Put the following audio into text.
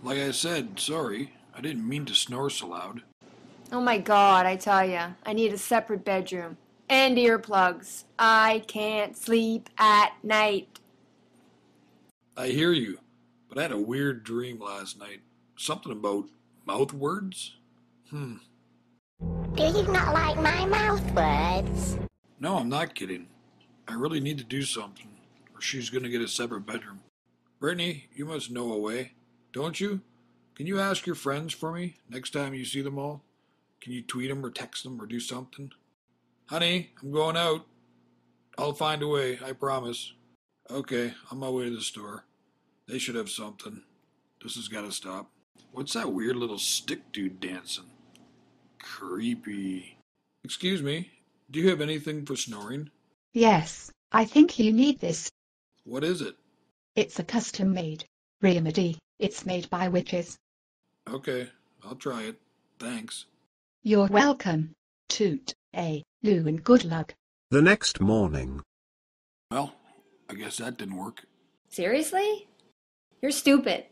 Like I said, sorry. I didn't mean to snore so loud. Oh my God, I tell ya, I need a separate bedroom. And earplugs. I can't sleep at night. I hear you, but I had a weird dream last night. Something about mouth words? Hmm. Do you not like my mouth words? No, I'm not kidding. I really need to do something, or she's gonna get a separate bedroom. Brittany, you must know a way, don't you? Can you ask your friends for me next time you see them all? Can you tweet them or text them or do something? Honey, I'm going out. I'll find a way, I promise. Okay, on my way to the store. They should have something. This has gotta stop. What's that weird little stick dude dancing? Creepy. Excuse me, do you have anything for snoring? Yes, I think you need this. What is it? It's a custom-made remedy. It's made by witches. Okay, I'll try it. Thanks. You're welcome. Toot, Lou, and good luck. The next morning. Well, I guess that didn't work. Seriously? You're stupid.